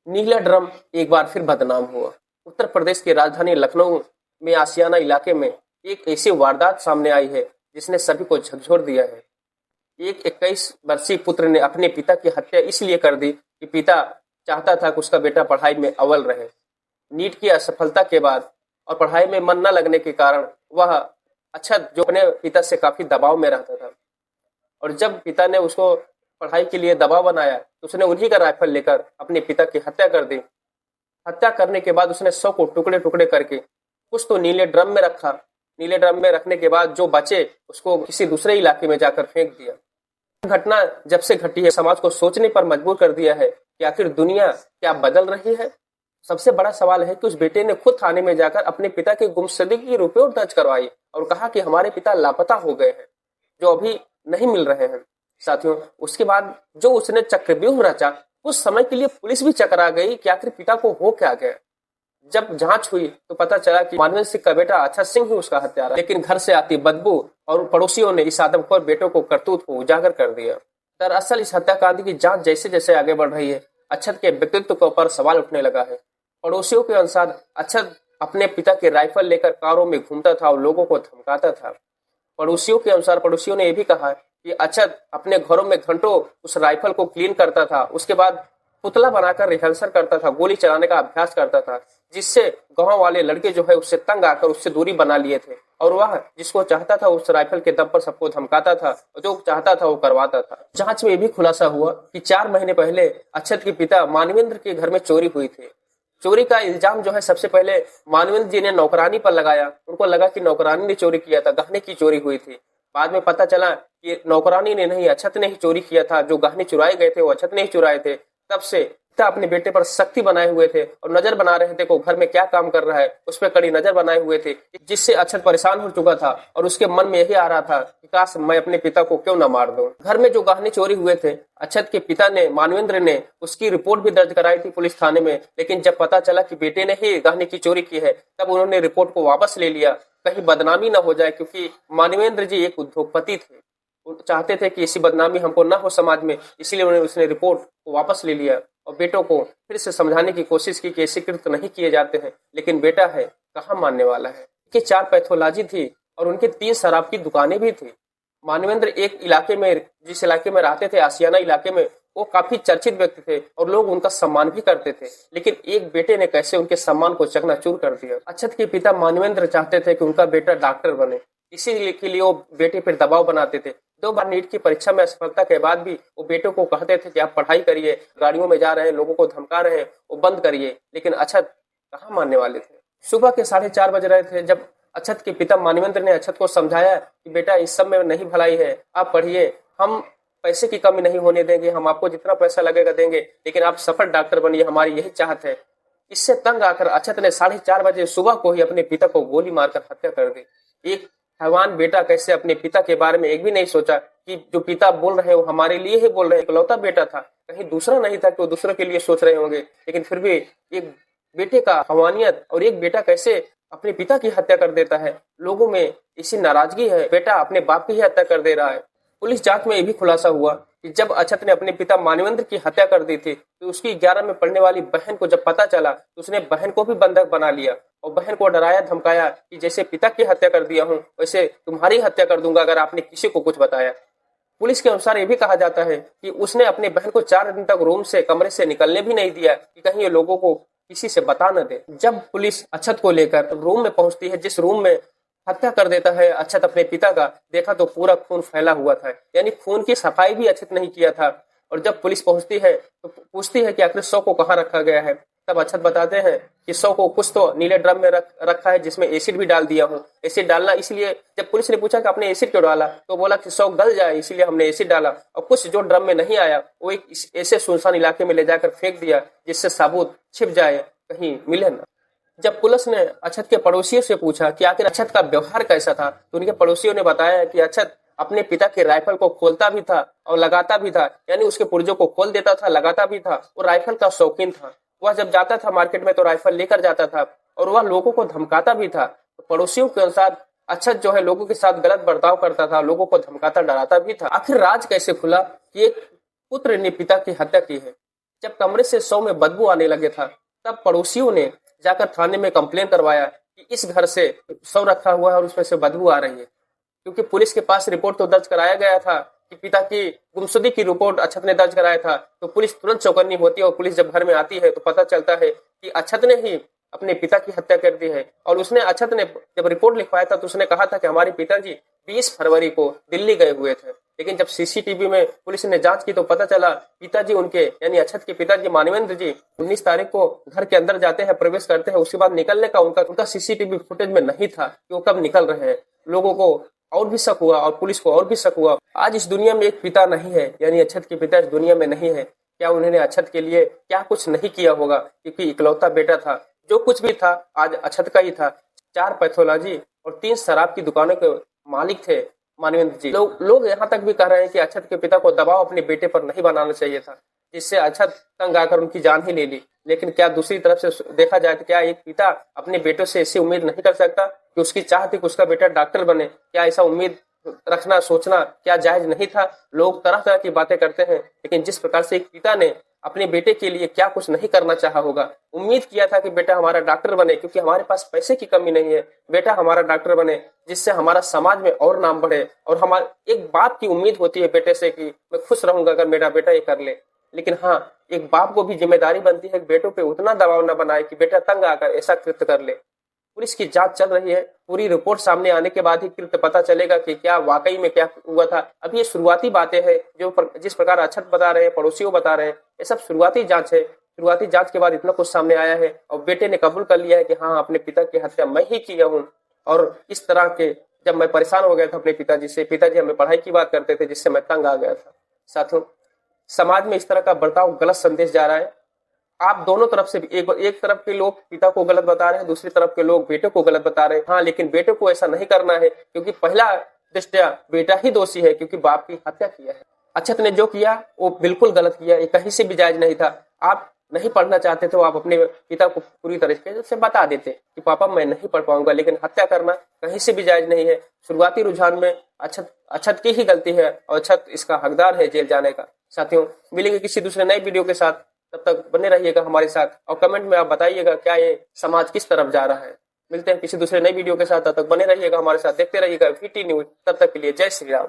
नीला drum एक बार फिर बदनाम हुआ। उत्तर प्रदेश की राजधानी लखनऊ में आशियाना इलाके में एक ऐसी वारदात सामने आई है जिसने सभी को झकझोर दिया है। एक 21 वर्षीय पुत्र ने अपने पिता की हत्या इसलिए कर दी कि पिता चाहता था कि उसका बेटा पढ़ाई में अव्वल रहे। नीट की असफलता के बाद और पढ़ाई में मन न लगने के कारण वह अक्षत जो अपने पिता से काफी दबाव में रहता था, और जब पिता ने उसको पढ़ाई के लिए दबाव बनाया तो उसने उन्हीं का राइफल लेकर अपने पिता की हत्या कर दी। हत्या करने के बाद उसने शव को टुकड़े टुकड़े करके कुछ तो नीले ड्रम में रखा। नीले ड्रम में रखने के बाद जो बचे उसको किसी दूसरे इलाके में जाकर फेंक दिया। घटना जब से घटी है समाज को सोचने पर मजबूर कर दिया है कि आखिर दुनिया क्या बदल रही है। सबसे बड़ा सवाल है कि उस बेटे ने खुद थाने में जाकर अपने पिता की गुमशुदगी की रिपोर्ट दर्ज करवाई और कहा कि हमारे पिता लापता हो गए हैं, जो अभी नहीं मिल रहे हैं। साथियों, उसके बाद जो उसने चक्रव्यूह रचा, कुछ समय के लिए पुलिस भी चकरा गई कि आखिर पिता को हो क्या गया। जब जांच हुई तो पता चला कि मानवेंद्र सिंह का बेटा अक्षत सिंह ही उसका हत्यारा, लेकिन घर से आती बदबू और पड़ोसियों ने इस आदमखोर बेटों को करतूत को उजागर कर दिया। दरअसल इस हत्याकांड की जांच जैसे जैसे आगे बढ़ रही है, अक्षत के व्यक्तित्व के ऊपर सवाल उठने लगा है। पड़ोसियों के अनुसार अक्षत अपने पिता के राइफल लेकर कारों में घूमता था और लोगों को धमकाता था। पड़ोसियों ने यह भी कहा कि अक्षत अपने घरों में घंटों उस राइफल को क्लीन करता था, उसके बाद पुतला बनाकर रिहर्सल करता था, गोली चलाने का अभ्यास करता था, जिससे गांव वाले लड़के जो है उससे तंग आकर उससे दूरी बना लिए थे, और वह जिसको चाहता था उस राइफल के दम पर सबको धमकाता था, जो चाहता था वो करवाता था। जांच में यह भी खुलासा हुआ कि 4 महीने पहले अक्षत के पिता मानवेंद्र के घर में चोरी हुई थी। चोरी का इल्जाम जो है सबसे पहले मानवेंद्र जी ने नौकरानी पर लगाया। उनको लगा कि नौकरानी ने चोरी किया था, गहने की चोरी हुई थी। बाद में पता चला कि नौकरानी ने नहीं, अक्षत ने ही चोरी किया था। जो गहने चुराए गए थे वो अक्षत ने ही चुराए थे। तब से पिता अपने बेटे पर सख्ती बनाए हुए थे और नजर बना रहे थे को घर में क्या काम कर रहा है, उस पर कड़ी नजर बनाए हुए थे, जिससे अक्षत परेशान हो चुका था और उसके मन में यही आ रहा था कि काश मैं अपने पिता को क्यों न मार दूं। घर में जो गहने चोरी हुए थे, अक्षत के पिता ने, मानवेंद्र ने उसकी रिपोर्ट भी दर्ज कराई थी पुलिस थाने में, लेकिन जब पता चला कि बेटे ने ही गहने की चोरी की है, तब उन्होंने रिपोर्ट को वापस ले लिया, कहीं बदनामी न हो जाए, क्योंकि मानवेंद्र जी एक उद्योगपति थे, चाहते थे कि ऐसी बदनामी हमको ना हो समाज में, इसीलिए उसने रिपोर्ट को वापस ले लिया और बेटों को फिर से समझाने की कोशिश की कि ऐसे कृत्य नहीं किए जाते हैं। लेकिन बेटा है, कहाँ मानने वाला है। उनकी 4 पैथोलॉजी थी और उनके 3 शराब की दुकानें भी थी। मानवेंद्र एक इलाके में, जिस इलाके में रहते थे, आशियाना इलाके में, वो काफी चर्चित व्यक्ति थे और लोग उनका सम्मान भी करते थे। लेकिन एक बेटे ने कैसे उनके सम्मान को चकनाचूर कर दिया। अक्षत के पिता मानवेंद्र चाहते थे कि उनका बेटा डॉक्टर बने, इसी के लिए वो बेटे पर दबाव बनाते थे। 2 बार नीट की परीक्षा में असफलता के बाद भी वो बेटों को कहते थे कि आप पढ़ाई करिए, गाड़ियों में जा रहे हैं, लोगों को धमका रहे हैं, वो बंद करिए। लेकिन अक्षत कहाँ मानने वाले थे। सुबह के 4:30 बज रहे थे जब अक्षत के पिता मानवेंद्र ने अक्षत को समझाया कि बेटा इस सब में नहीं भलाई है, आप पढ़िए, हम पैसे की कमी नहीं होने देंगे, हम आपको जितना पैसा लगेगा देंगे, लेकिन आप सफल डॉक्टर बनिए, हमारी यही चाहत है। इससे तंग आकर अक्षत ने 4:30 बजे सुबह को ही अपने पिता को गोली मारकर हत्या कर दी। एक हैवान बेटा कैसे अपने पिता के बारे में एक भी नहीं सोचा कि जो पिता बोल रहे हैं वो हमारे लिए ही बोल रहे हैं। इकलौता बेटा था, कहीं दूसरा नहीं था कि वो दूसरों के लिए सोच रहे होंगे। लेकिन फिर भी एक बेटे का हवानियत, और एक बेटा कैसे अपने पिता की हत्या कर देता है। लोगों में इसी नाराजगी है, बेटा अपने बाप की ही हत्या कर दे रहा है। पुलिस जांच में यह भी खुलासा हुआ कि जब अक्षत ने अपने पिता मानवेंद्र की हत्या कर दी थी तो उसकी 11 में पढ़ने वाली बहन को जब पता चला तो उसने बहन को भी बंधक बना लिया और बहन को डराया धमकाया कि जैसे पिता की हत्या कर दिया हूं वैसे तुम्हारी हत्या कर दूंगा अगर आपने किसी को कुछ बताया। पुलिस के अनुसार यह भी कहा जाता है कि उसने अपनी बहन को 4 दिन तक रूम से, कमरे से निकलने भी नहीं दिया कि कहीं ये लोगों को किसी से बता न दे। जब पुलिस अक्षत को लेकर रूम में पहुंचती है, जिस रूम में हत्या कर देता है अक्षत अपने पिता का, देखा तो पूरा खून फैला हुआ था, यानी खून की सफाई भी अक्षत नहीं किया था। और जब पुलिस पहुंचती है तो पूछती है कि आखिर शव को कहाँ रखा गया है, तब अक्षत बताते हैं कि शव को कुछ तो नीले ड्रम में रखा है जिसमें एसिड भी डाल दिया हूँ। एसिड डालना इसलिए, जब पुलिस ने पूछा कि आपने एसिड क्यों डाला तो बोला कि शव गल जाए इसलिए हमने एसिड डाला, और कुछ जो ड्रम में नहीं आया वो एक ऐसे सुनसान इलाके में ले जाकर फेंक दिया जिससे साबुत छिप जाए, कहीं मिले ना। जब पुलिस ने अक्षत के पड़ोसियों से पूछा कि आखिर अक्षत का व्यवहार कैसा था तो उनके पड़ोसियों ने बताया कि अक्षत अपने पिता के राइफल को खोलता भी था और लगाता भी था, यानी उसके पुर्जों को खोल देता था, लगाता भी था। वो राइफल का शौकीन था, वह जब जाता था मार्केट में तो राइफल लेकर जाता था और वह लोगों को धमकाता भी था। तो पड़ोसियों के अनुसार अक्षत जो है लोगों के साथ गलत बर्ताव करता था, लोगों को धमकाता डराता भी था। आखिर राज कैसे खुला कि एक पुत्र ने पिता की हत्या की है। जब कमरे से शव में बदबू आने लगे था, तब पड़ोसियों ने जाकर थाने में कंप्लेन करवाया कि इस घर से शव रखा हुआ है और उसमें से बदबू आ रही है। क्योंकि पुलिस के पास रिपोर्ट तो दर्ज कराया गया था कि पिता की गुमशुदगी की रिपोर्ट अक्षत ने दर्ज कराया था, तो पुलिस तुरंत चौकन्नी होती है और पुलिस जब घर में आती है तो पता चलता है कि अक्षत ने ही अपने पिता की हत्या कर दी है। और अक्षत ने जब रिपोर्ट लिखवाया था तो उसने कहा था कि हमारे पिताजी 20 फरवरी को दिल्ली गए हुए थे। लेकिन जब सीसीटीवी में पुलिस ने जांच की तो पता चला पिताजी उनके यानी अक्षत के पिताजी मानवेंद्र जी 19 तारीख को घर के अंदर जाते हैं, प्रवेश करते हैं, उसके बाद निकलने का उनका सीसीटीवी फुटेज में नहीं था कि वो कब निकल रहे हैं। लोगों को और भी शक हुआ और पुलिस को और भी शक हुआ। आज इस दुनिया में एक पिता नहीं है, यानी अक्षत के पिता इस दुनिया में नहीं है। क्या उन्होंने अक्षत के लिए क्या कुछ नहीं किया होगा? क्योंकि इकलौता बेटा था, जो कुछ भी था आज अक्षत का ही था। 4 पैथोलॉजी और 3 शराब की दुकानों के मालिक थे मानवेंद्र जी। लोग यहाँ तक भी कह रहे हैं कि अक्षत के पिता को दबाव अपने बेटे पर नहीं बनाना चाहिए था, जिससे अक्षत तंग आकर उनकी जान ही ले ली। लेकिन क्या दूसरी तरफ से देखा जाए तो क्या एक पिता अपने बेटों से ऐसी उम्मीद नहीं कर सकता कि उसकी चाह थी कि उसका बेटा डॉक्टर बने? क्या ऐसा उम्मीद रखना सोचना क्या जायज नहीं था? लोग तरह तरह की बातें करते हैं, लेकिन जिस प्रकार से एक पिता ने अपने बेटे के लिए क्या कुछ नहीं करना चाहा होगा। उम्मीद किया था कि बेटा हमारा डॉक्टर बने, क्योंकि हमारे पास पैसे की कमी नहीं है, बेटा हमारा डॉक्टर बने, जिससे हमारा समाज में और नाम बढ़े। और हमारे एक बाप की उम्मीद होती है बेटे से कि मैं खुश रहूंगा अगर मेरा बेटा ये कर ले। लेकिन हाँ, एक बाप को भी जिम्मेदारी बनती है कि बेटों पे उतना दबाव न बनाए कि बेटा तंग आकर ऐसा कृत्य कर ले। पुलिस की जांच चल रही है, पूरी रिपोर्ट सामने आने के बाद ही कृत्य पता चलेगा कि क्या वाकई में क्या हुआ था। अभी ये शुरुआती बातें हैं, जिस प्रकार अक्षत बता रहे हैं, पड़ोसियों बता रहे हैं, ये सब शुरुआती जांच है। शुरुआती जांच के बाद इतना कुछ सामने आया है और बेटे ने कबूल कर लिया है कि हाँ, अपने पिता की हत्या मैं ही किया हूँ। और इस तरह के जब मैं परेशान हो गया था अपने पिताजी से, पिताजी हमें पढ़ाई की बात करते थे जिससे मैं तंग आ गया था। साथियों, समाज में इस तरह का बर्ताव गलत संदेश जा रहा है। आप दोनों तरफ से एक तरफ के लोग पिता को गलत बता रहे हैं, दूसरी तरफ के लोग बेटे को गलत बता रहे हैं। हाँ, लेकिन बेटे को ऐसा नहीं करना है, क्योंकि पहला दृष्टया बेटा ही दोषी है, क्योंकि बाप की हत्या किया है। अक्षत ने जो किया वो बिल्कुल गलत किया, ये कहीं से भी जायज नहीं था। आप नहीं पढ़ना चाहते तो आप अपने पिता को पूरी तरीके से बता देते कि पापा मैं नहीं पढ़ पाऊंगा, लेकिन हत्या करना कहीं से भी जायज नहीं है। शुरुआती रुझान में अक्षत की ही गलती है और अक्षत इसका हकदार है जेल जाने का। साथियों, मिलेंगे किसी दूसरे नए वीडियो के साथ, तब तक बने रहिएगा हमारे साथ और कमेंट में आप बताइएगा क्या ये समाज किस तरफ जा रहा है। मिलते हैं किसी दूसरे नए वीडियो के साथ, तब तक बने रहिएगा हमारे साथ, देखते रहिएगा VT न्यूज। तब तक के लिए जय श्री राम।